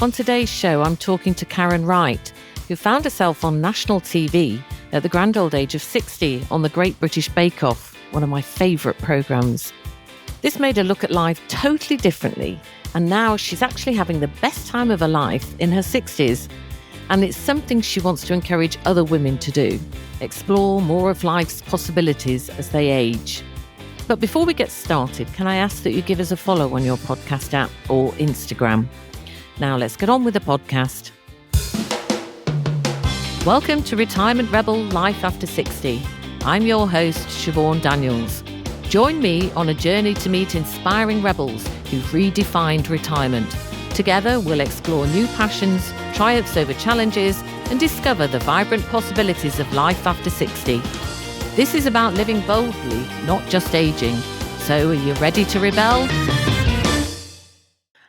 On today's show, I'm talking to Karen Wright, who found herself on national TV at the grand old age of 60 on the Great British Bake Off, one of my favourite programmes. This made her look at life totally differently, and now she's actually having the best time of her life in her 60s. And it's something she wants to encourage other women to do, explore more of life's possibilities as they age. But before we get started, can I ask that you give us a follow on your podcast app or Instagram? Now let's get on with the podcast. Welcome to Retirement Rebel Life After 60. I'm your host, Siobhan Daniels. Join me on a journey to meet inspiring rebels who've redefined retirement. Together, we'll explore new passions, triumphs over challenges, and discover the vibrant possibilities of life after 60. This is about living boldly, not just aging. So, are you ready to rebel?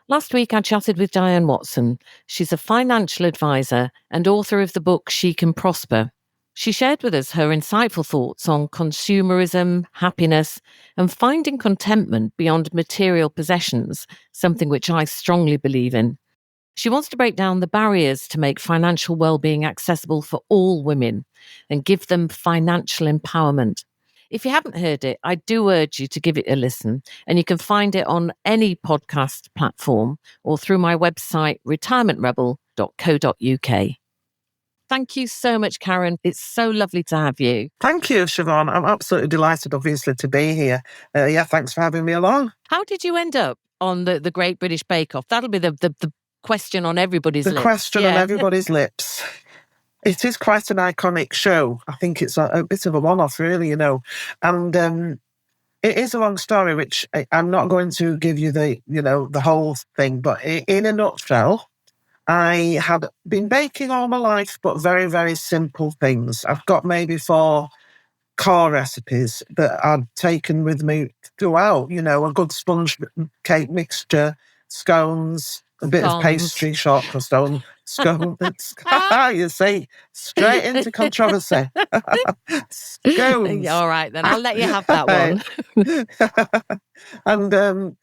Last week, I chatted with Diane Watson. She's a financial advisor and author of the book She Can Prosper. She shared with us her insightful thoughts on consumerism, happiness, and finding contentment beyond material possessions, something which I strongly believe in. She wants to break down the barriers to make financial well-being accessible for all women and give them financial empowerment. If you haven't heard it, I do urge you to give it a listen, and you can find it on any podcast platform or through my website, retirementrebel.co.uk. Thank you so much, Karen. It's so lovely to have you. Thank you, Siobhan. I'm absolutely delighted, obviously, to be here. Thanks for having me along. How did you end up on the Great British Bake Off? That'll be the question on everybody's lips. The question on everybody's lips. It is quite an iconic show. I think it's a bit of a one-off, really, And it is a long story, which I'm not going to give you the whole thing, but in a nutshell, I had been baking all my life, but very, very simple things. I've got maybe 4 core recipes that I'd taken with me throughout, a good sponge cake mixture, scones, a bit of pastry, chocolate scones. You see, straight into controversy. Scones. All right, then I'll let you have that one. And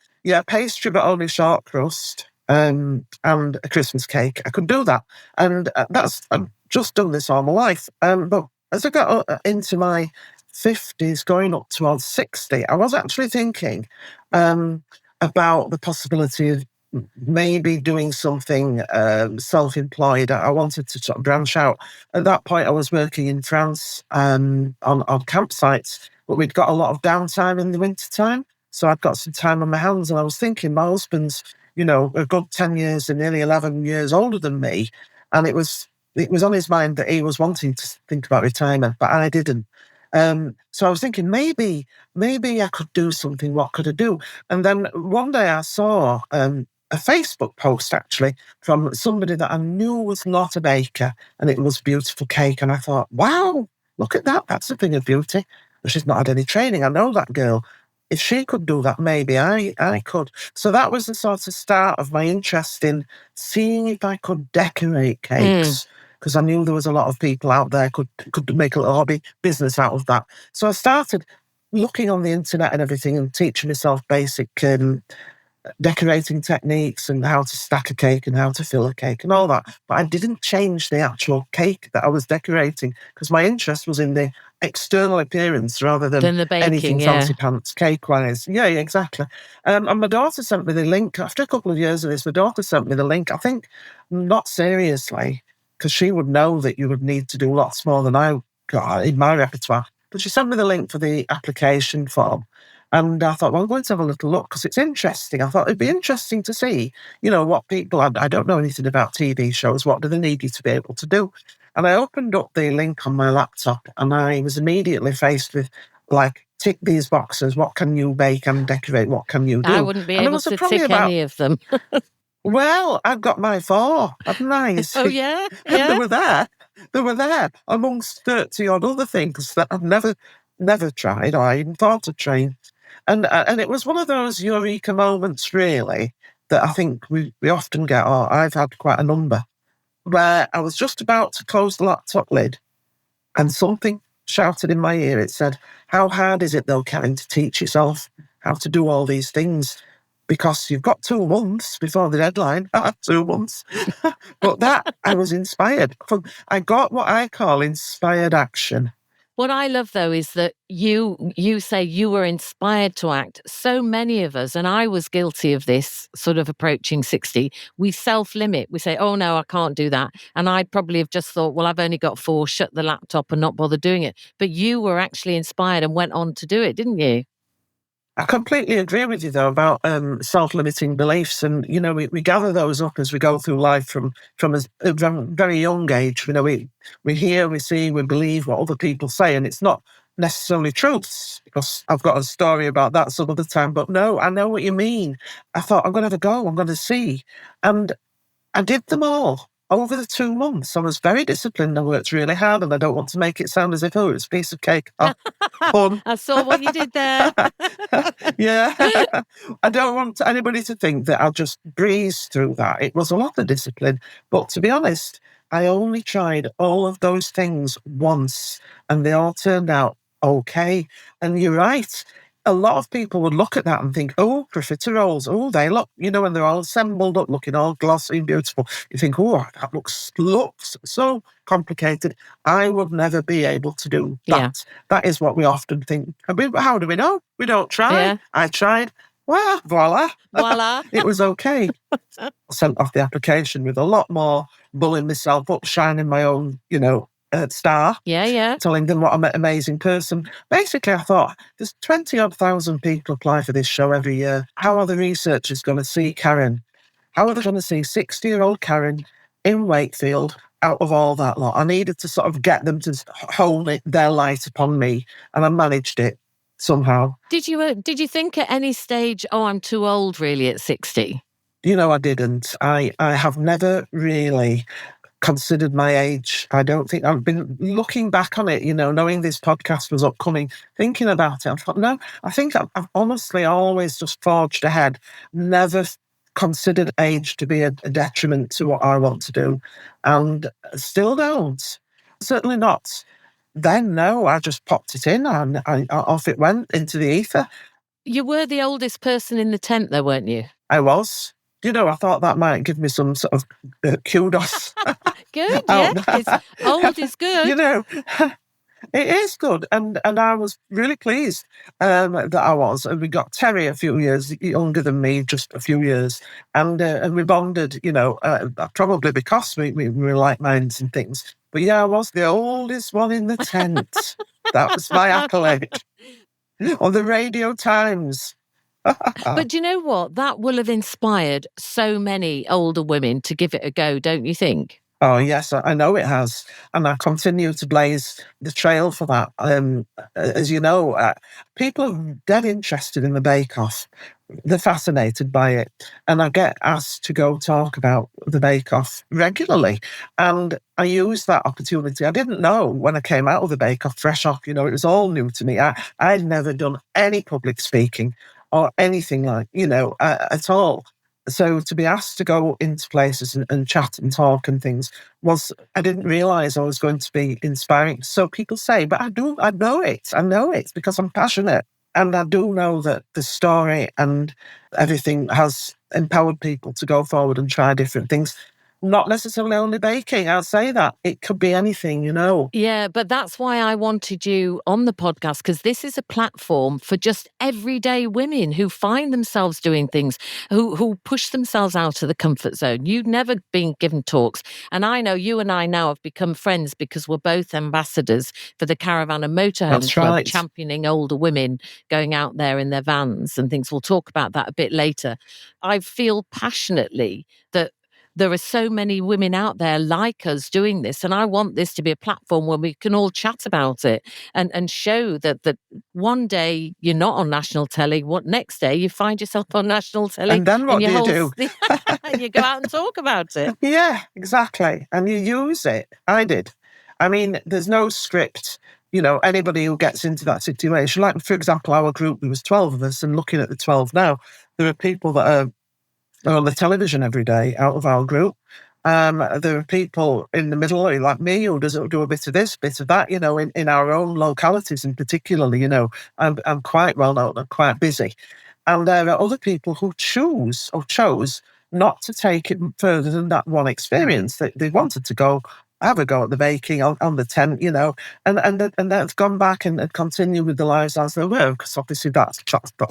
pastry, but only short crust. And a Christmas cake. I could do that. And I've just done this all my life. But as I got into my 50s, going up towards 60, I was actually thinking about the possibility of maybe doing something self-employed. I wanted to sort of branch out. At that point, I was working in France on campsites, but we'd got a lot of downtime in the wintertime. So I'd got some time on my hands, and I was thinking my husband's a good 10 years and nearly 11 years older than me. And it was on his mind that he was wanting to think about retirement, but I didn't. So I was thinking, maybe I could do something. What could I do? And then one day I saw a Facebook post, actually, from somebody that I knew was not a baker, and it was beautiful cake. And I thought, wow, look at that. That's a thing of beauty. But she's not had any training. I know that girl. If she could do that, maybe I could. So that was the sort of start of my interest in seeing if I could decorate cakes, because I knew there was a lot of people out there could make a little hobby business out of that. So I started looking on the internet and everything and teaching myself basic decorating techniques and how to stack a cake and how to fill a cake and all that. But I didn't change the actual cake that I was decorating, because my interest was in the external appearance rather than the baking, anything fancy pants cake-wise. Yeah, exactly. And my daughter sent me the link. After a couple of years of this, my daughter sent me the link, I think not seriously, because she would know that you would need to do lots more than I got in my repertoire. But she sent me the link for the application form. And I thought, well, I'm going to have a little look because it's interesting. I thought it'd be interesting to see, what people, I don't know anything about TV shows, what do they need you to be able to do? And I opened up the link on my laptop and I was immediately faced with, tick these boxes. What can you bake and decorate? What can you do? I wouldn't be able to tick any of them. Well, I've got my 4, haven't I? Oh, yeah? And they were there amongst 30 odd other things that I've never tried or even thought of trying. And it was one of those eureka moments, really, that I think we often get, or I've had quite a number, where I was just about to close the laptop lid and something shouted in my ear. It said, how hard is it, though, Karen, to teach yourself how to do all these things because you've got 2 months before the deadline. 2 months. But that, I was inspired. I got what I call inspired action. What I love, though, is that you say you were inspired to act. So many of us, and I was guilty of this, sort of approaching 60, we self-limit. We say, oh, no, I can't do that. And I'd probably have just thought, well, I've only got 4, shut the laptop and not bother doing it. But you were actually inspired and went on to do it, didn't you? I completely agree with you, though, about self-limiting beliefs. And, we gather those up as we go through life from a very young age. We hear, we see, we believe what other people say, and it's not necessarily truths, because I've got a story about that some other time. But no, I know what you mean. I thought, I'm going to have a go, I'm going to see. And I did them all. Over the 2 months, I was very disciplined. I worked really hard, and I don't want to make it sound as if, it was a piece of cake. Fun. I saw what you did there. Yeah. I don't want anybody to think that I'll just breeze through that. It was a lot of discipline. But to be honest, I only tried all of those things once, and they all turned out okay. And you're right. A lot of people would look at that and think, oh, profiteroles, oh, they look, and they're all assembled up, looking all glossy and beautiful. You think, oh, that looks so complicated. I would never be able to do that. Yeah. That is what we often think. How do we know? We don't try. Yeah. I tried. Well, voila. Voila. It was okay. I sent off the application with a lot more bullying myself up, shining my own, star. Yeah. Telling them what an amazing person. Basically, I thought, there's 20-odd thousand people apply for this show every year. How are the researchers going to see Karen? How are they going to see 60-year-old Karen in Wakefield out of all that lot? I needed to sort of get them to hone their light upon me, and I managed it somehow. Did you think at any stage, oh, I'm too old really at 60? I didn't. I have never really considered my age. I don't think I've been looking back on it, knowing this podcast was upcoming, thinking about it. I thought, no, I think I've honestly always just forged ahead, never considered age to be a detriment to what I want to do, and still don't. Certainly not. Then, no, I just popped it in, and off it went into the ether. You were the oldest person in the tent, though, weren't you? I was. I thought that might give me some sort of kudos. Good, yeah. Old is good. It is good. And I was really pleased that I was. And we got Terry a few years younger than me, just a few years. And we bonded, probably because we were like minds and things. But yeah, I was the oldest one in the tent. That was my accolade. On the Radio Times. But do you know what? That will have inspired so many older women to give it a go, don't you think? Oh, yes, I know it has. And I continue to blaze the trail for that. As you know, people are dead interested in the Bake Off. They're fascinated by it. And I get asked to go talk about the Bake Off regularly. And I use that opportunity. I didn't know when I came out of the Bake Off, fresh off, it was all new to me. I'd never done any public speaking or anything like, at all. So to be asked to go into places and chat and talk and things I didn't realise I was going to be inspiring. So people say, but I know it because I'm passionate. And I do know that the story and everything has empowered people to go forward and try different things. Not necessarily only baking, I'll say that. It could be anything, Yeah, but that's why I wanted you on the podcast, because this is a platform for just everyday women who find themselves doing things, who push themselves out of the comfort zone. You've never been given talks. And I know you and I now have become friends because we're both ambassadors for the Caravan and Motorhome Club, right. championing older women going out there in their vans and things. We'll talk about that a bit later. I feel passionately that there are so many women out there like us doing this, and I want this to be a platform where we can all chat about it and show that one day you're not on national telly, what next day you find yourself on national telly. And then what do you do? You go out and talk about it. Yeah, exactly. And you use it. I did. I mean, there's no script. Anybody who gets into that situation, like, for example, our group, there was 12 of us, and looking at the 12 now, there are people that are on the television every day out of our group. There are people in the middle, like me, who do a bit of this, bit of that, in our own localities in particularly, I'm quite well known, I'm quite busy. And there are other people who chose not to take it further than that one experience. They wanted to have a go at the baking on the tent, and they've gone back and continued with their lives as they were, because obviously that's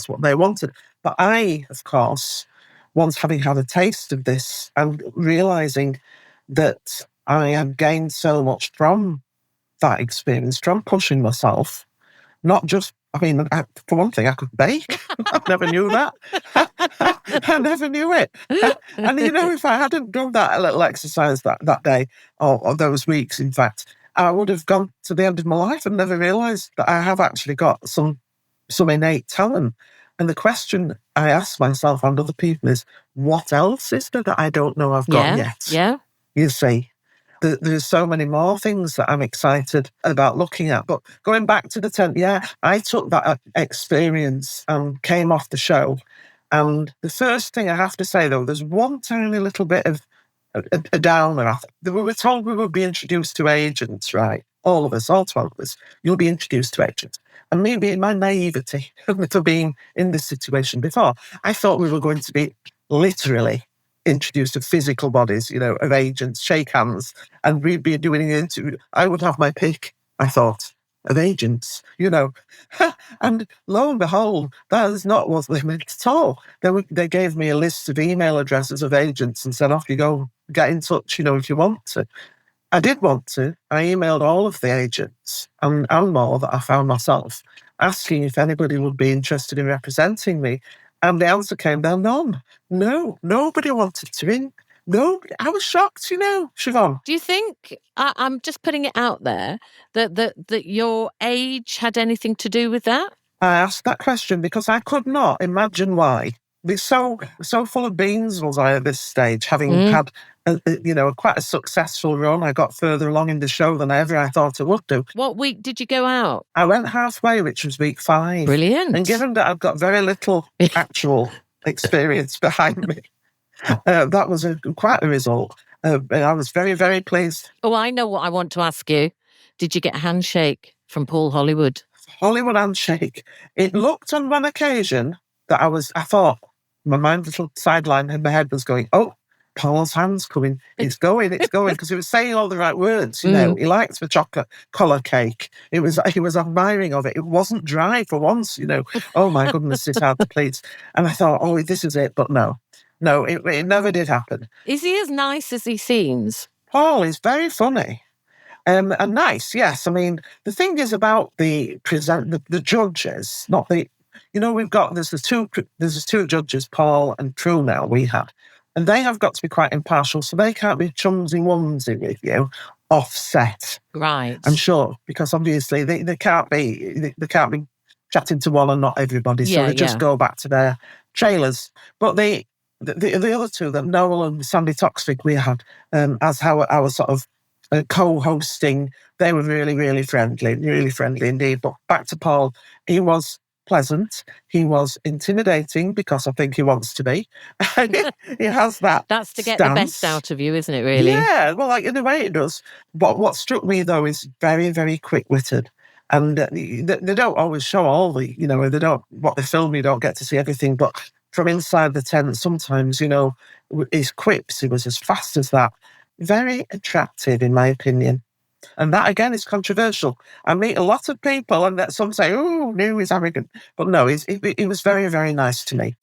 what they wanted. But I, of course, once having had a taste of this and realising that I had gained so much from that experience, from pushing myself, not just, for one thing, I could bake. I never knew that. I never knew it. And, if I hadn't done that little exercise that day, or those weeks, in fact, I would have gone to the end of my life and never realised that I have actually got some innate talent. And the question I ask myself and other people is, what else is there that I don't know I've got yet? Yeah. You see, there's so many more things that I'm excited about looking at. But going back to the tent, I took that experience and came off the show. And the first thing I have to say, though, there's one tiny little bit of a downer. We were told we would be introduced to agents, right? All of us, all 12 of us, you'll be introduced to agents. And maybe in my naivety for being in this situation before, I thought we were going to be literally introduced to physical bodies, of agents, shake hands, and we'd be doing an interview. I would have my pick, I thought, of agents, and lo and behold, that is not what they meant at all. They gave me a list of email addresses of agents and said, off you go, get in touch, if you want to. I did want to. I emailed all of the agents and more that I found myself, asking if anybody would be interested in representing me. And the answer came down, none. No, nobody wanted to. Nobody. I was shocked, Siobhan. Do you think, I'm just putting it out there, that your age had anything to do with that? I asked that question because I could not imagine why. It's so full of beans was I at this stage, having had quite a successful run. I got further along in the show than ever I thought I would do. What week did you go out? I went halfway, which was week 5. Brilliant. And given that I've got very little actual experience behind me, that was quite a result. And I was very, very pleased. Oh, I know what I want to ask you. Did you get a handshake from Paul Hollywood? Hollywood handshake. It looked on one occasion that I thought, my mind little sideline in my head was going, oh, Paul's hand's coming. It's going, because he was saying all the right words, He liked the chocolate collar cake. He was admiring of it. It wasn't dry for once, Oh my goodness, it's hard to please. And I thought, oh, this is it. But no, it never did happen. Is he as nice as he seems? Paul is very funny. And nice, yes. I mean, the thing is about the judges, not the, we've got, there's the two judges, Paul and True now we had, and they have got to be quite impartial, so they can't be chumsy onesie with you offset. Right. I'm sure, because obviously they can't be chatting to one and not everybody, so they just go back to their trailers. But the other two, that Noel and Sandy Toksvig we had, as our sort of co-hosting, they were really, really friendly indeed. But back to Paul, he was pleasant. He was intimidating because I think he wants to be. He has that. That's to get stance. The best out of you, isn't it, really? Yeah, well, in a way it does. But what struck me, though, is very, very quick-witted. And they don't always show all the, they don't, what they film, you don't get to see everything. But from inside the tent, sometimes, his quips, he was as fast as that. Very attractive, in my opinion. And that, again, is controversial. I meet a lot of people, and that some say, oh, no, he's arrogant. But no, he was very, very nice to me.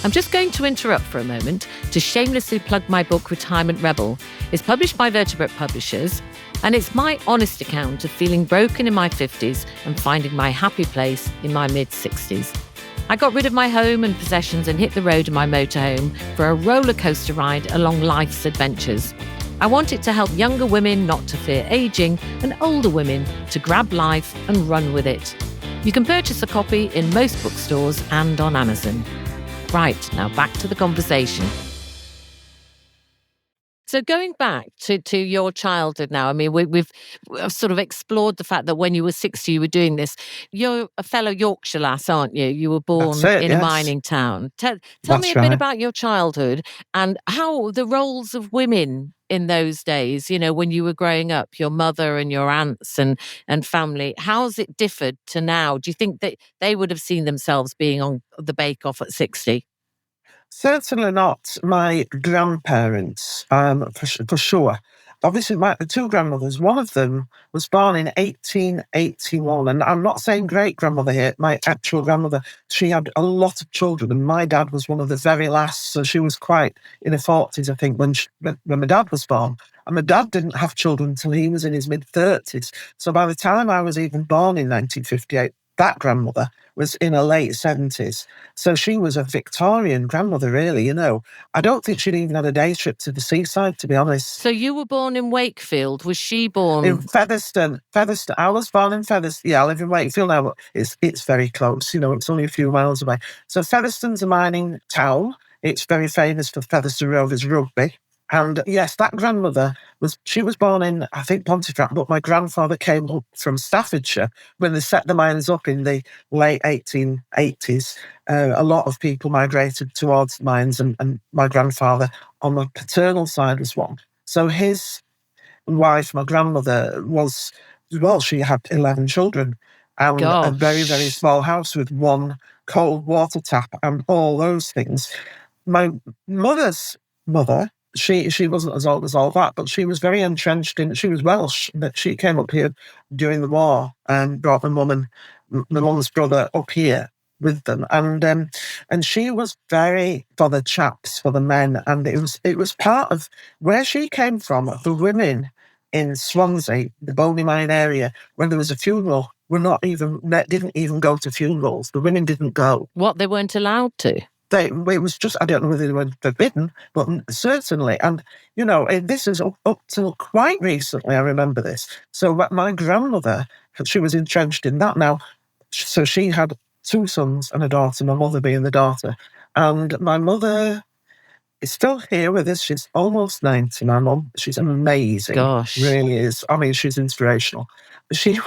I'm just going to interrupt for a moment to shamelessly plug my book, Retirement Rebel. It's published by Vertebrate Publishers, and it's my honest account of feeling broken in my 50s and finding my happy place in my mid-60s. I got rid of my home and possessions and hit the road in my motorhome for a roller coaster ride along life's adventures. I want it to help younger women not to fear aging and older women to grab life and run with it. You can purchase a copy in most bookstores and on Amazon. Right, now back to the conversation. So going back to your childhood now, I mean, we've sort of explored the fact that when you were 60, you were doing this. You're a fellow Yorkshire lass, aren't you? You were born in a mining town. Tell me a bit about your childhood and how the roles of women in those days, when you were growing up, your mother and your aunts and family? How's it differed to now? Do you think that they would have seen themselves being on the Bake Off at 60? Certainly not my grandparents, for sure. Obviously, my two grandmothers, one of them was born in 1881, and I'm not saying great-grandmother here, my actual grandmother. She had a lot of children, and my dad was one of the very last, so she was quite in her 40s, I think, when my dad was born. And my dad didn't have children until he was in his mid-30s. So by the time I was even born in 1958, that grandmother was in her late 70s. So she was a Victorian grandmother, really, I don't think she'd even had a day trip to the seaside, to be honest. So you were born in Wakefield. Was she In born? Featherstone. I was born in Featherstone. Yeah, I live in Wakefield now, but it's very close, it's only a few miles away. So Featherstone's a mining town. It's very famous for Featherstone Rovers rugby. And yes, that grandmother she was born in, I think, Pontefract, but my grandfather came up from Staffordshire when they set the mines up in the late 1880s. A lot of people migrated towards mines, and my grandfather on the paternal side was one. So his wife, my grandmother, she had 11 children and a very, very Gosh. small house with one cold water tap and all those things. My mother's mother, she wasn't as old as all that, but she was very entrenched she was Welsh, that she came up here during the war and brought my mum and my mum's brother up here with them. And she was very for the chaps, for the men. And it was part of where she came from. The women in Swansea, the Boney Mine area, when there was a funeral, didn't even go to funerals. The women didn't go. What, they weren't allowed to? It was just, I don't know whether they were forbidden, but certainly. And, this is up till quite recently, I remember this. So my grandmother, she was entrenched in that now. So she had two sons and a daughter, my mother being the daughter. And my mother is still here with us. She's almost 90, my mum. She's amazing. Gosh. Really is. I mean, she's inspirational. She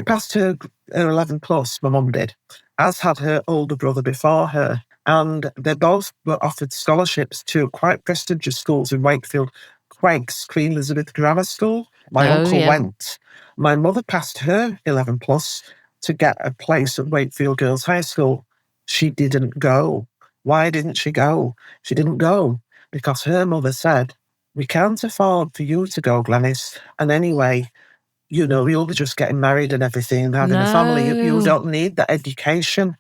passed her 11 plus, my mum did, as had her older brother before her. And they both were offered scholarships to quite prestigious schools in Wakefield. Quake's Queen Elizabeth Grammar School. My uncle went. My mother passed her 11 plus to get a place at Wakefield Girls High School. She didn't go. Why didn't she go? She didn't go because her mother said, "We can't afford for you to go, Glenys. And anyway, you'll be just getting married and everything and having a family. You don't need that education."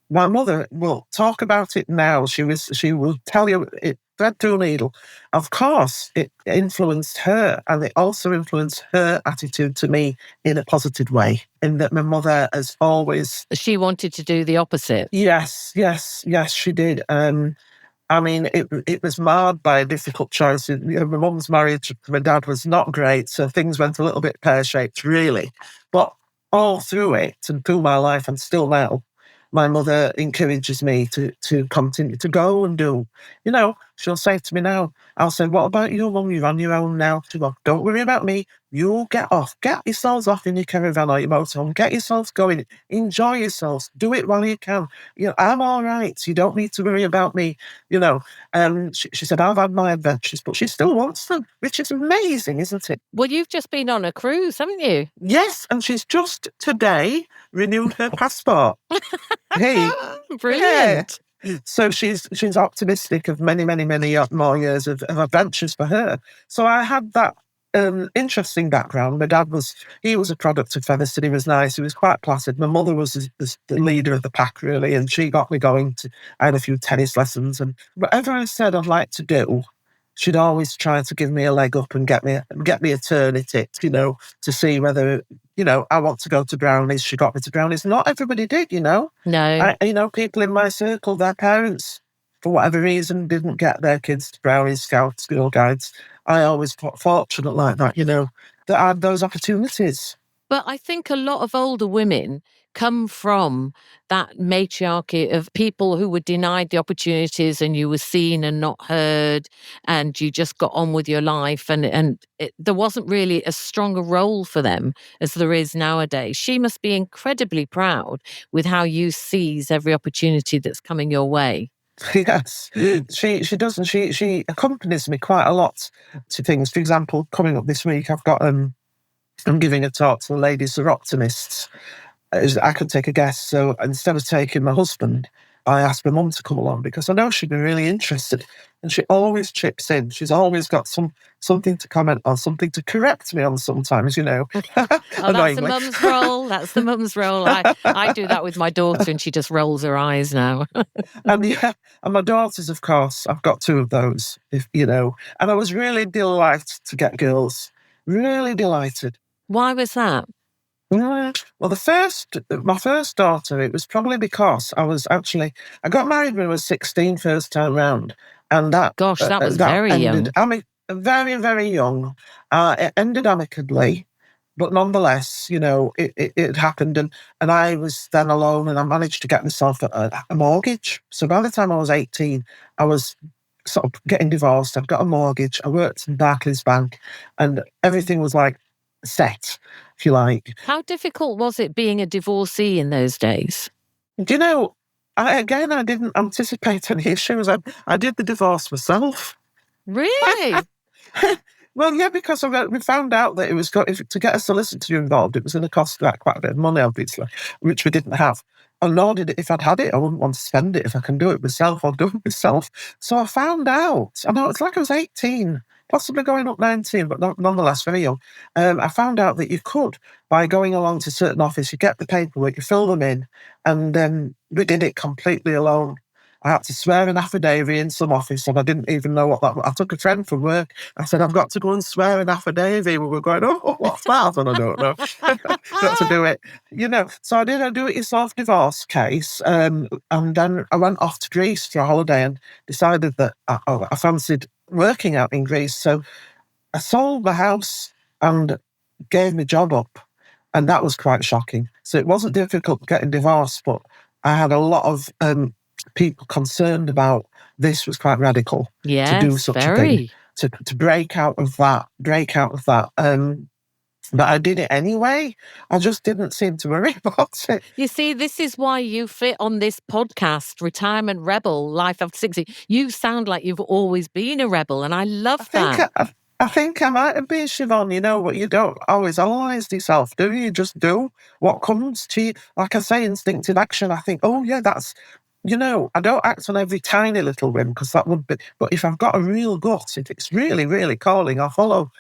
My mother will talk about it now. She will tell you it thread through needle. Of course, it influenced her, and it also influenced her attitude to me in a positive way. In that my mother has always. She wanted to do the opposite. Yes, she did. I mean, it was marred by a difficult choice. My mum's marriage to my dad was not great, so things went a little bit pear-shaped, really. But all through it, and through my life, and still now, my mother encourages me to continue to go and do. She'll say to me now, I'll say, "What about you, Mum? You're on your own now." She'll go, "Don't worry about me. You get off. Get yourselves off in your caravan or your motorhome. Get yourselves going. Enjoy yourselves. Do it while you can. I'm all right. You don't need to worry about me." She said, "I've had my adventures," but she still wants them, which is amazing, isn't it? Well, you've just been on a cruise, haven't you? Yes, and she's just today renewed her passport. Hey, brilliant. Yeah. So she's optimistic of many, many, many more years of adventures for her. So I had that interesting background. My dad was a product of Featherstone. He was nice. He was quite placid. My mother was the leader of the pack, really, and she got me going. I had a few tennis lessons, and whatever I said I'd like to do, she'd always try to give me a leg up and get me a turn at it, to see whether, I want to go to Brownies. She got me to Brownies. Not everybody did, No. People in my circle, their parents, for whatever reason, didn't get their kids to Brownies, Scouts, Girl Guides. I always felt fortunate like that, that I had those opportunities. But I think a lot of older women come from that matriarchy of people who were denied the opportunities, and you were seen and not heard, and you just got on with your life, and there wasn't really a stronger role for them as there is nowadays. She must be incredibly proud with how you seize every opportunity that's coming your way. Yes, she does, and she accompanies me quite a lot to things. For example, coming up this week, I've got I'm giving a talk to the ladies who are optimists. I could take a guest, so instead of taking my husband, I asked my mum to come along because I know she'd be really interested. And she always chips in. She's always got something to comment on, something to correct me on sometimes, Oh, that's the annoyingly. mum's role. That's the mum's role. I do that with my daughter, and she just rolls her eyes now. And my daughters, of course, I've got two of those, and I was really delighted to get girls. Really delighted. Why was that? Well, my first daughter, it was probably because I got married when I was 16 first time round. And that, Gosh, that was that very ended, young. very, very young. It ended amicably, but nonetheless, it happened. And I was then alone, and I managed to get myself a mortgage. So by the time I was 18, I was sort of getting divorced. I'd got a mortgage. I worked in Barclays Bank, and everything was like set, if you like. How difficult was it being a divorcee in those days? Do you know, I didn't anticipate any issues. I did the divorce myself. Really? Well, yeah, because we found out that it was to get a solicitor involved, it was going to cost quite a bit of money, obviously, which we didn't have. And nor did it, if I'd had it, I wouldn't want to spend it. If I can do it myself, I'll do it myself. So I found out, I know it's like I was 18, possibly going up 19, but nonetheless very young. I found out that you could, by going along to a certain office, you get the paperwork, you fill them in, and we did it completely alone. I had to swear an affidavit in some office, and I didn't even know what that was. I took a friend from work. I said, I've got to go and swear an affidavit. We were going, oh, what's that? And I don't know. Got to do it. So I did a do-it-yourself divorce case. And then I went off to Greece for a holiday and decided that I fancied working out in Greece. So I sold my house and gave my job up. And that was quite shocking. So it wasn't difficult getting divorced, but I had a lot of people concerned about this. Was quite radical to do such a thing, to break out of that. But I did it anyway. I just didn't seem to worry about it. You see, this is why you fit on this podcast, Retirement Rebel, Life After 60. You sound like you've always been a rebel, and I love that. I think I might have been, Siobhan, but you don't always analyse yourself, do you? You just do what comes to you. Like I say, instinctive action. I think, oh yeah, that's... I don't act on every tiny little whim because that would be... But if I've got a real gut, if it's really, really calling, I'll follow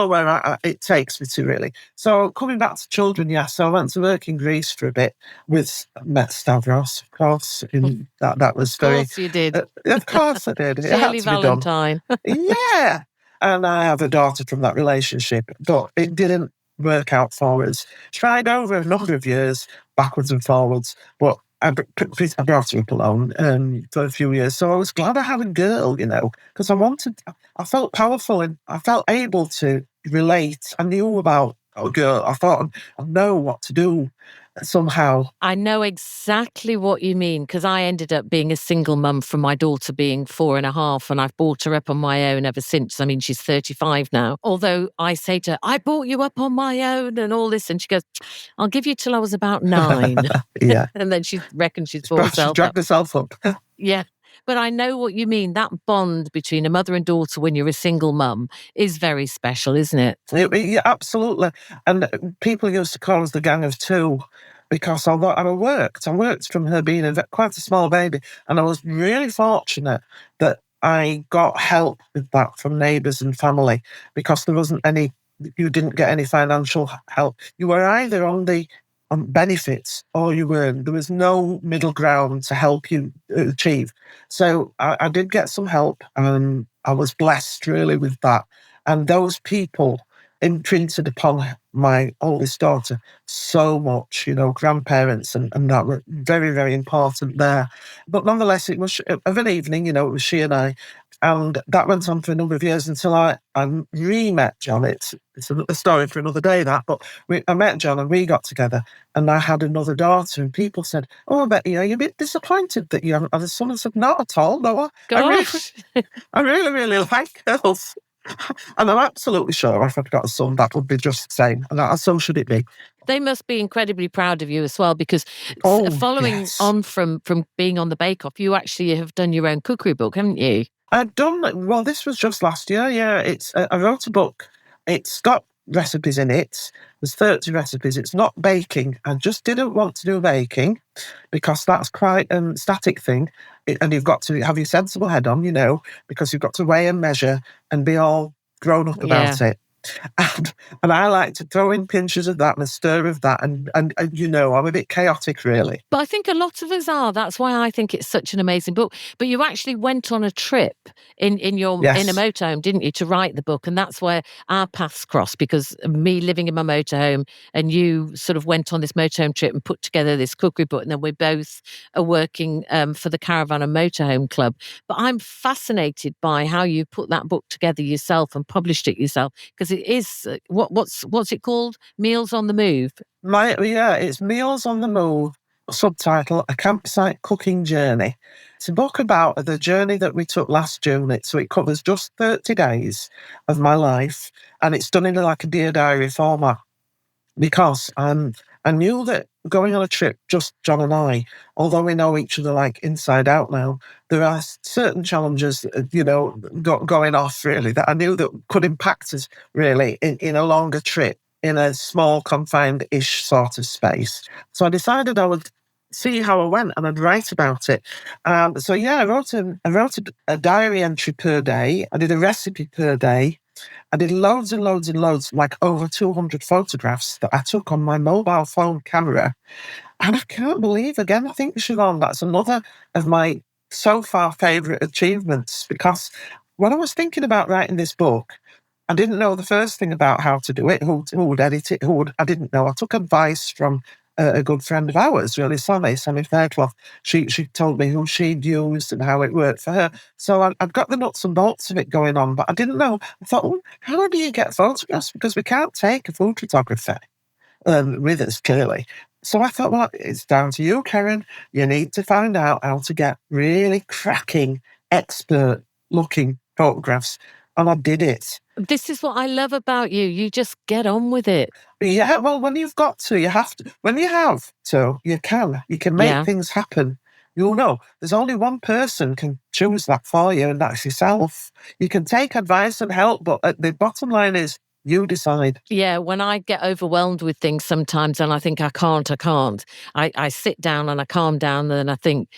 where it takes me to, really. So coming back to children, yes, so I went to work in Greece for a bit met Stavros, of course. That was very... Of course you did. Of course I did. Shirley Valentine. Yeah. And I have a daughter from that relationship, but it didn't work out for us. Tried over a number of years, backwards and forwards, but I brought her up alone for a few years. So I was glad I had a girl, because I felt powerful and I felt able to relate. I knew about a girl. I thought I know what to do somehow. I know exactly what you mean, because I ended up being a single mum from my daughter being 4.5, and I've brought her up on my own ever since. I mean, she's 35 now. Although I say to her, I brought you up on my own and all this, and she goes, I'll give you till I was about 9. Yeah. And then she reckons she's brought herself up. Dragged herself up. Yeah. But I know what you mean. That bond between a mother and daughter when you're a single mum is very special, isn't it? Yeah, absolutely. And people used to call us the gang of two because although I worked from her being quite a small baby, and I was really fortunate that I got help with that from neighbours and family because you didn't get any financial help. You were either on benefits or you weren't. There was no middle ground to help you achieve. So I did get some help, and I was blessed really with that. And those people imprinted upon my oldest daughter so much, grandparents and that were very, very important there. But nonetheless, it was of an evening, it was she and I. And that went on for a number of years until I re-met John. It's a story for another day, that. But I met John and we got together, and I had another daughter. And people said, "Oh, I bet you're a bit disappointed that you haven't had a son." I said, "Not at all, no. I really, really like girls." And I'm absolutely sure if I'd got a son, that would be just the same. And so should it be. They must be incredibly proud of you as well, because following yes. on from being on the Bake Off, you actually have done your own cookery book, haven't you? I'd done, well, this was just last year, yeah. I wrote a book. It's got recipes in it. There's 30 recipes. It's not baking. I just didn't want to do baking because that's quite a static thing. And you've got to have your sensible head on, because you've got to weigh and measure and be all grown up Yeah. about it. And I like to throw in pinches of that and a stir of that. And I'm a bit chaotic, really. But I think a lot of us are. That's why I think it's such an amazing book. But you actually went on a trip in a Yes. motorhome, didn't you, to write the book? And that's where our paths crossed, because me living in my motorhome and you sort of went on this motorhome trip and put together this cookery book. And then we both are working for the Caravan and Motorhome Club. But I'm fascinated by how you put that book together yourself and published it yourself, because it is what's it called? Meals on the Move. It's Meals on the Move. Subtitle: A Campsite Cooking Journey. It's a book about the journey that we took last June. So it covers just 30 days of my life, and it's done in like a Dear Diary format, because I knew that going on a trip, just John and I, although we know each other like inside out now, there are certain challenges, going off really, that I knew that could impact us really in a longer trip, in a small confined-ish sort of space. So I decided I would see how I went and I'd write about it. I wrote a diary entry per day. I did a recipe per day. I did loads and loads and loads, like over 200 photographs that I took on my mobile phone camera. And I can't believe, again, I think, Siobhan, that's another of my so far favourite achievements, because when I was thinking about writing this book, I didn't know the first thing about how to do it, who would edit it, I didn't know. I took advice from a good friend of ours, really, Sammy Fairclough. She told me who she'd used and how it worked for her. So I'd got the nuts and bolts of it going on, but I didn't know. I thought, well, how do you get photographs? Because we can't take a food photographer with us, clearly. So I thought, well, it's down to you, Karen. You need to find out how to get really cracking, expert-looking photographs. And I did it. This is what I love about you. You just get on with it. Yeah, well, when you've got to, you have to. When you have to, you can. You can make things happen. You'll know. There's only one person can choose that for you, and that's yourself. You can take advice and help, but the bottom line is you decide. Yeah, when I get overwhelmed with things sometimes and I think I can't, I sit down and I calm down and I think,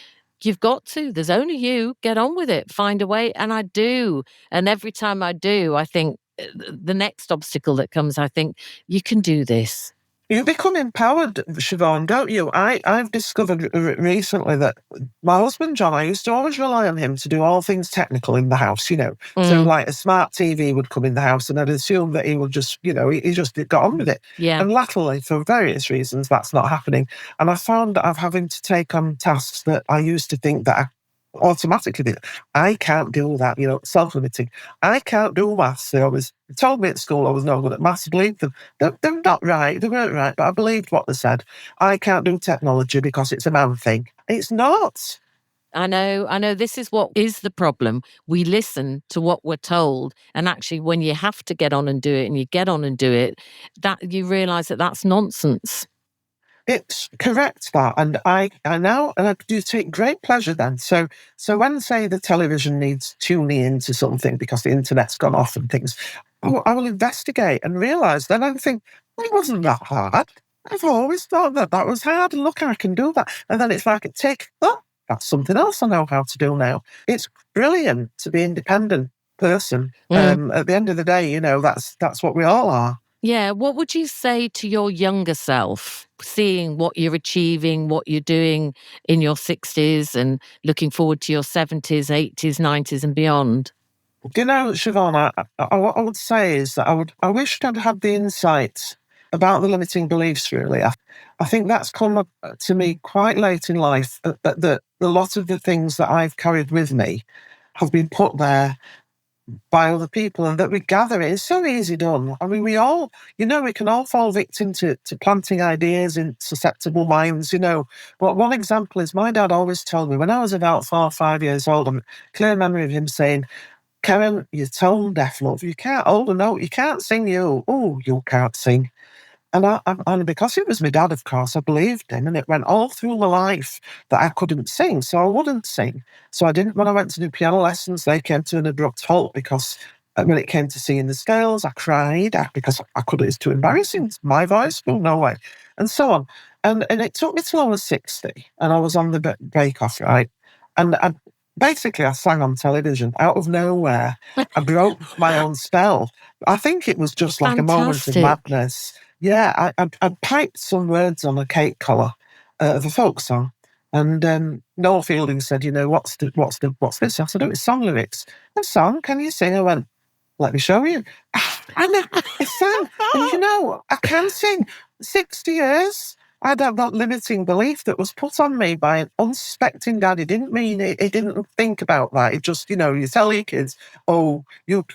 you've got to. There's only you. Get on with it. Find a way. And I do. And every time I do, I think the next obstacle that comes, I think, you can do this. You become empowered, Siobhan, don't you? I've discovered recently that my husband, John, I used to always rely on him to do all things technical in the house, So like a smart TV would come in the house and I'd assume that he would just, he just got on with it. Yeah. And latterly, for various reasons, that's not happening. And I found that I'm having to take on tasks that I used to think that I automatically did. I can't do that, self-limiting. I can't do maths. They always told me at school I was no good at maths. I believed them. They're not right. They weren't right, but I believed what they said. I can't do technology because it's a man thing. It's not. I know. This is what is the problem. We listen to what we're told. And actually, when you have to get on and do it and you get on and do it, that you realise that that's nonsense. It's correct, that, and I now, and I do take great pleasure then. So when, say, the television needs tuning into something because the internet's gone off and things, I will investigate and realise. Then I think, well, it wasn't that hard. I've always thought that was hard, and look, I can do that. And then it's like that's something else I know how to do now. It's brilliant to be an independent person. At the end of the day, that's what we all are. Yeah. What would you say to your younger self, seeing what you're achieving, what you're doing in your 60s and looking forward to your 70s, 80s, 90s and beyond? Siobhan, what I would say is that I wished I'd had the insight about the limiting beliefs, really. I think that's come up to me quite late in life, that a lot of the things that I've carried with me have been put there by other people, and that we gather it. It's so easy done. I mean, we all, we can all fall victim to planting ideas in susceptible minds, But one example is my dad always told me when I was about 4 or 5 years old, I'm clear memory of him saying, Karen, you're tone deaf, love. You can't hold a note. You can't sing, you. Oh, you can't sing. And because it was my dad, of course, I believed him, and it went all through my life that I couldn't sing, so I wouldn't sing. So I didn't. When I went to do piano lessons, they came to an abrupt halt because when it came to singing the scales, I cried because I couldn't. It's too embarrassing. It's my voice, well, no way, and so on. And it took me till I was 60, and I was on the Bake-Off, right? And basically, I sang on television out of nowhere. I broke my own spell. I think it was just like a moment of madness. Yeah, I piped some words on a cake collar of a folk song, and Noel Fielding said, what's this? I said, oh, it's song lyrics. A song? Can you sing? I went, let me show you. And I sang, and I can sing. 60 years. I'd have that limiting belief that was put on me by an unsuspecting dad. He didn't mean it. He didn't think about that. It just, you tell your kids, oh, you've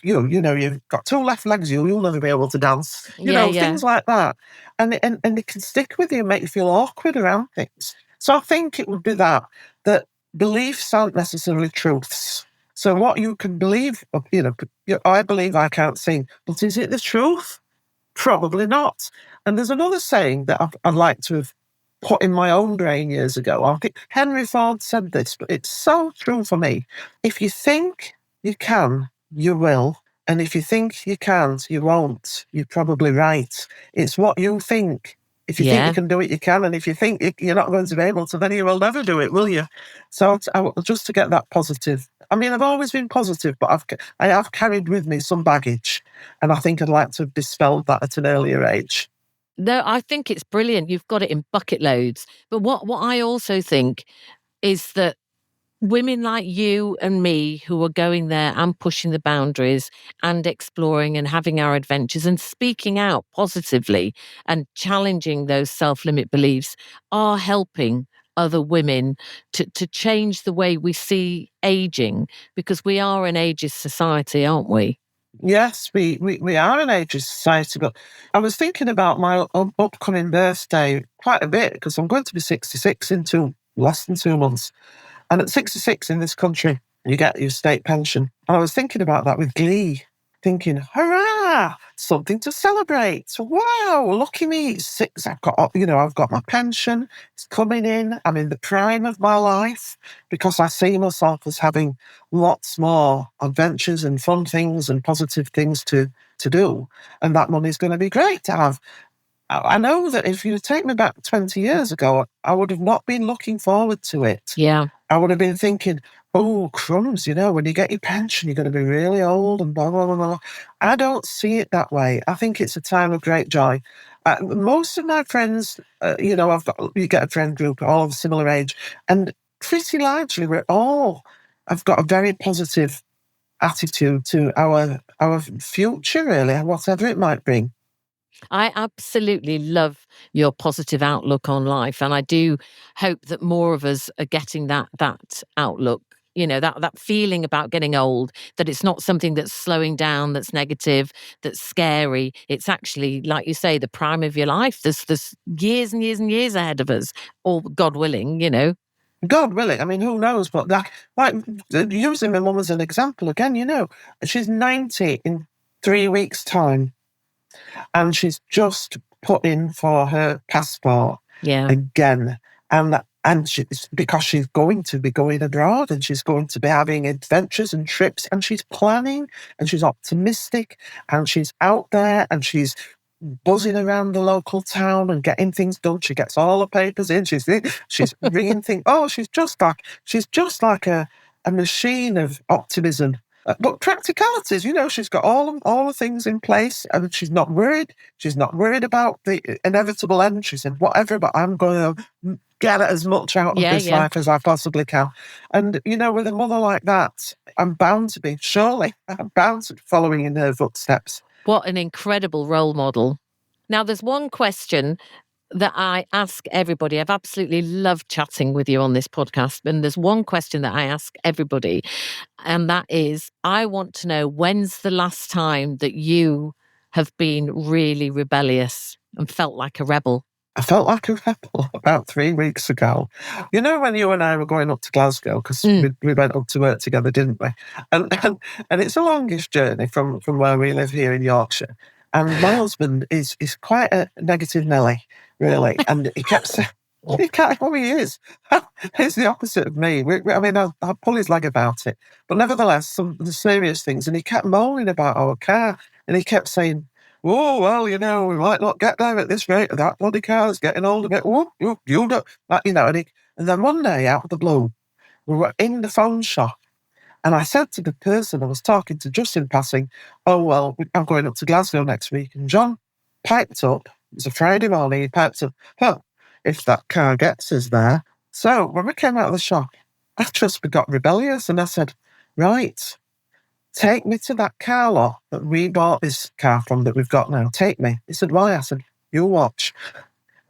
got two left legs, you'll never be able to dance. Things like that. And it can stick with you and make you feel awkward around things. So I think it would be that beliefs aren't necessarily truths. So what you can believe, I believe I can't sing, but is it the truth? Probably not. And there's another saying that I'd like to have put in my own brain years ago. I think Henry Ford said this, but it's so true for me. If you think you can, you will. And if you think you can't, you won't. You're probably right. It's what you think. If you think you can do it, you can. And if you think you're not going to be able to, then you will never do it, will you? So just to get that positive. I mean, I've always been positive, but I have carried with me some baggage. And I think I'd like to have dispelled that at an earlier age. No, I think it's brilliant. You've got it in bucket loads. But what I also think is that women like you and me who are going there and pushing the boundaries and exploring and having our adventures and speaking out positively and challenging those self-limit beliefs are helping other women to change the way we see aging, because we are an ageist society, aren't we? Yes, we are an ageist society, but I was thinking about my upcoming birthday quite a bit because I'm going to be 66 in less than 2 months. And at 66 in this country, you get your state pension. And I was thinking about that with glee, thinking, hurrah, something to celebrate. Wow, lucky me, 6. I've got my pension. It's coming in. I'm in the prime of my life because I see myself as having lots more adventures and fun things and positive things to do. And that money's going to be great to have. I know that if you take me back 20 years ago, I would have not been looking forward to it. Yeah. I would have been thinking, oh, crumbs, when you get your pension, you're going to be really old and blah, blah, blah, blah. I don't see it that way. I think it's a time of great joy. Most of my friends, you get a friend group all of a similar age, and pretty largely I've got a very positive attitude to our future, really, whatever it might bring. I absolutely love your positive outlook on life. And I do hope that more of us are getting that outlook, that feeling about getting old, that it's not something that's slowing down, that's negative, that's scary. It's actually, like you say, the prime of your life. There's years and years and years ahead of us, or God willing, God willing. I mean, who knows? But using my mum as an example again, she's 90 in 3 weeks' time. And she's just put in for her passport again. And because she's going to be going abroad and she's going to be having adventures and trips, and she's planning and she's optimistic and she's out there and she's buzzing around the local town and getting things done. She gets all the papers in. She's ringing things. Oh, she's just like a machine of optimism. But practicalities, she's got all the things in place, and she's not worried. She's not worried about the inevitable end. She said, whatever, but I'm going to get as much out of this life as I possibly can. And, with a mother like that, I'm bound to be following in her footsteps. What an incredible role model. Now, there's one question that I ask everybody. I've absolutely loved chatting with you on this podcast. And there's one question that I ask everybody, and that is, I want to know, when's the last time that you have been really rebellious and felt like a rebel? I felt like a rebel about 3 weeks ago. When you and I were going up to Glasgow, because we went up to work together, didn't we? And it's a longish journey from where we live here in Yorkshire. And my husband is quite a negative Nelly, really. And he kept saying, he can't, well, he is. He's the opposite of me. I mean, I'll pull his leg about it. But nevertheless, some of the serious things. And he kept moaning about our car. And he kept saying, oh, well, you know, we might not get there at this rate. That bloody car is getting older. Oh, you know, you know. And then one day, out of the blue, we were in the phone shop. And I said to the person I was talking to just in passing, oh, well, I'm going up to Glasgow next week. And John piped up. It was a Friday morning. He piped up, oh, if that car gets us there. So when we came out of the shop, I just got rebellious. And I said, right, take me to that car lot that we bought this car from that we've got now. Take me. He said, why? I said, you watch.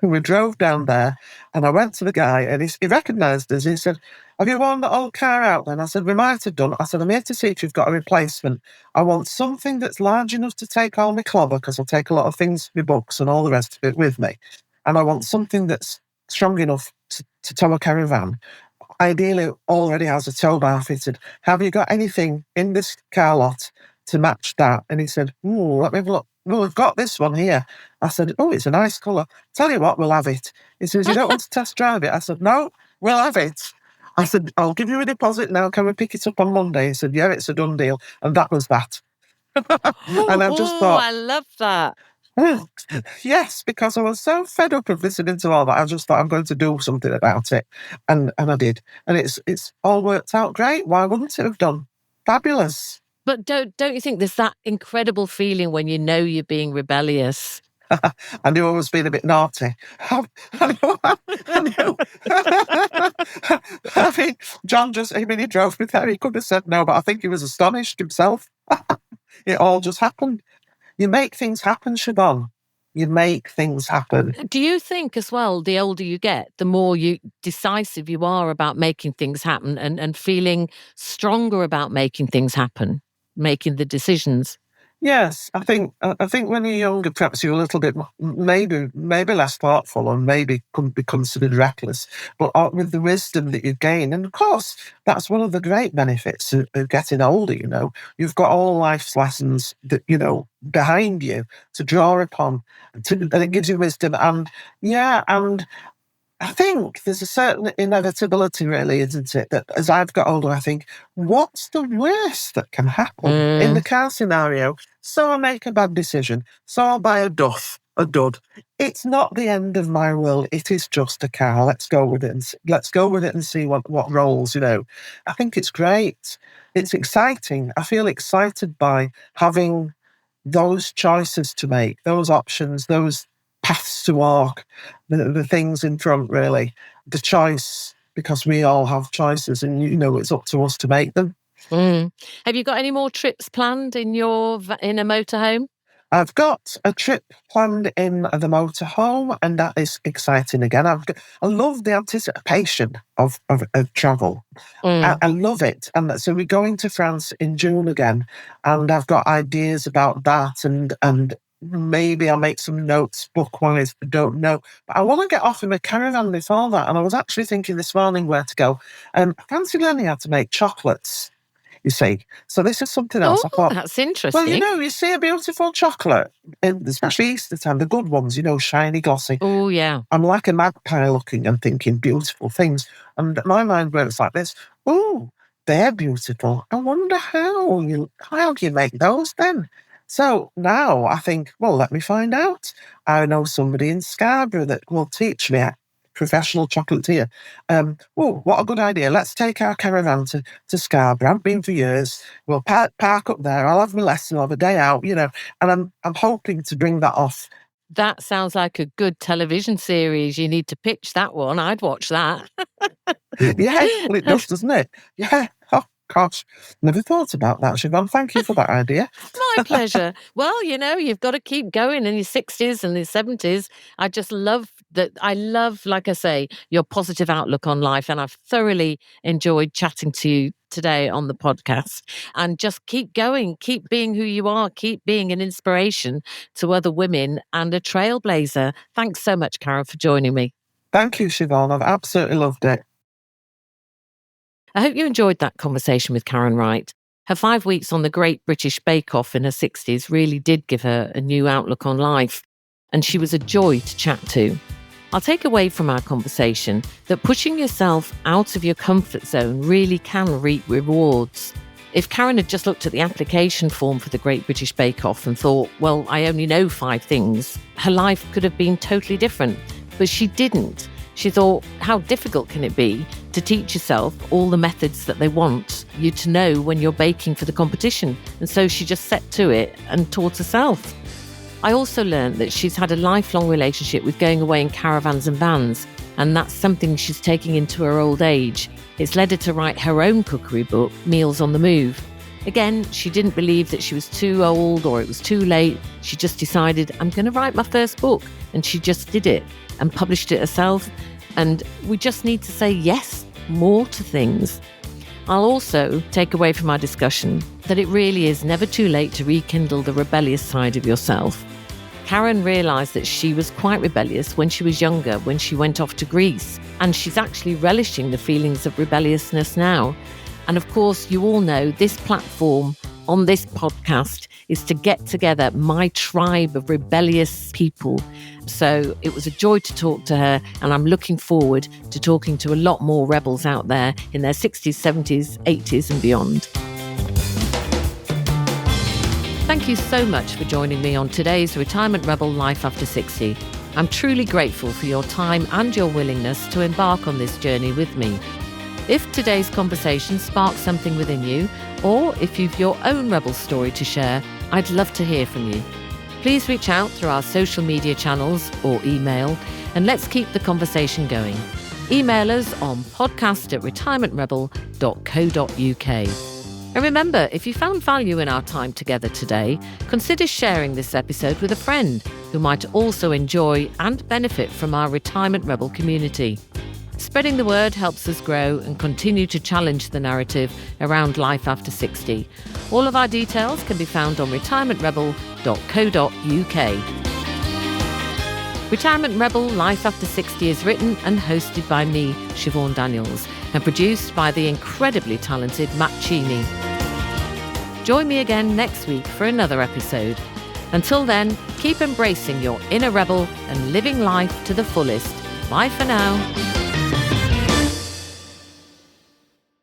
And we drove down there, and I went to the guy, and he recognised us. He said, have you worn the old car out then? I said, we might have done. I said, I'm here to see if you've got a replacement. I want something that's large enough to take all my clobber, because I'll take a lot of things, my books and all the rest of it with me. And I want something that's strong enough to tow a caravan. Ideally, already has a tow bar fitted. Have you got anything in this car lot to match that? And he said, oh, let me have a look. Well, we've got this one here. I said, oh, it's a nice colour. Tell you what, we'll have it. He says, you don't want to test drive it? I said, no, we'll have it. I said, I'll give you a deposit now. Can we pick it up on Monday? He said, yeah, it's a done deal. And that was that. And I just thought, I love that. Yes, because I was so fed up of listening to all that. I just thought I'm going to do something about it. And I did. And it's all worked out great. Why wouldn't it have done? Fabulous. But don't you think there's that incredible feeling when you know you're being rebellious? I knew I was being a bit naughty. I knew. I mean, John he drove me there. He could have said no, but I think he was astonished himself. It all just happened. You make things happen, Siobhan. You make things happen. Do you think as well, the older you get, the more decisive you are about making things happen and feeling stronger about making things happen, making the decisions? Yes, I think when you're younger, perhaps you're a little bit maybe less thoughtful, and maybe couldn't be considered reckless. But with the wisdom that you gain, and of course, that's one of the great benefits of getting older. You know, you've got all life's lessons that behind you to draw upon, and it gives you wisdom. And and I think there's a certain inevitability, really, isn't it? That as I've got older, I think, what's the worst that can happen in the car scenario? So I make a bad decision. So I'll buy a dud. It's not the end of my world. It is just a car. Let's go with it and see what rolls. I think it's great. It's exciting. I feel excited by having those choices to make, those options, those paths to walk, the things in front, really. The choice, because we all have choices, and it's up to us to make them. Have you got any more trips planned in a motorhome? I've got a trip planned in the motorhome, and that is exciting again. I love the anticipation of travel. I love it. And so we're going to France in June again, and I've got ideas about that, and maybe I'll make some notes book-wise. I don't know. But I want to get off in my caravan before that, and I was actually thinking this morning where to go. I fancy learning how to make chocolates. You see, so this is something else. I thought, that's interesting. Well, you see a beautiful chocolate, especially Easter time, the good ones, shiny, glossy. Oh, yeah. I'm like a magpie looking and thinking beautiful things. And my mind works like this. Oh, they're beautiful. I wonder how you make those then. So now I think, well, let me find out. I know somebody in Scarborough that will teach me, professional chocolatier. What a good idea. Let's take our caravan to Scarborough. I've been for years. We'll park up there. I'll have my lesson. I'll have a day out, and I'm hoping to bring that off. That sounds like a good television series. You need to pitch that one. I'd watch that. Yeah, well, it does, doesn't it? Yeah. Oh, gosh, never thought about that, Siobhan. Thank you for that idea. My pleasure. Well, you've got to keep going in your 60s and your 70s. I just love that. I love, like I say, your positive outlook on life. And I've thoroughly enjoyed chatting to you today on the podcast. And just keep going, keep being who you are, keep being an inspiration to other women and a trailblazer. Thanks so much, Karen, for joining me. Thank you, Siobhan. I've absolutely loved it. I hope you enjoyed that conversation with Karen Wright. Her 5 weeks on the Great British Bake Off in her 60s really did give her a new outlook on life, and she was a joy to chat to. I'll take away from our conversation that pushing yourself out of your comfort zone really can reap rewards. If Karen had just looked at the application form for the Great British Bake Off and thought, well, I only know 5 things, her life could have been totally different. But she didn't. She thought, how difficult can it be to teach yourself all the methods that they want you to know when you're baking for the competition? And so she just set to it and taught herself. I also learned that she's had a lifelong relationship with going away in caravans and vans, and that's something she's taking into her old age. It's led her to write her own cookery book, Meals on the Move. Again, she didn't believe that she was too old or it was too late. She just decided, I'm going to write my first book. And she just did it and published it herself. And we just need to say yes more to things. I'll also take away from our discussion that it really is never too late to rekindle the rebellious side of yourself. Karen realised that she was quite rebellious when she was younger, when she went off to Greece. And she's actually relishing the feelings of rebelliousness now. And of course, you all know this platform on this podcast is to get together my tribe of rebellious people. So it was a joy to talk to her, and I'm looking forward to talking to a lot more rebels out there in their 60s, 70s, 80s and beyond. Thank you so much for joining me on today's Retirement Rebel Life After 60. I'm truly grateful for your time and your willingness to embark on this journey with me. If today's conversation sparked something within you, or if you've your own rebel story to share, I'd love to hear from you. Please reach out through our social media channels or email, and let's keep the conversation going. Email us on podcast@retirementrebel.co.uk. And remember, if you found value in our time together today, consider sharing this episode with a friend who might also enjoy and benefit from our Retirement Rebel community. Spreading the word helps us grow and continue to challenge the narrative around life after 60. All of our details can be found on retirementrebel.co.uk. Retirement Rebel Life After 60 is written and hosted by me, Siobhan Daniels, and produced by the incredibly talented Matt Cheney. Join me again next week for another episode. Until then, keep embracing your inner rebel and living life to the fullest. Bye for now.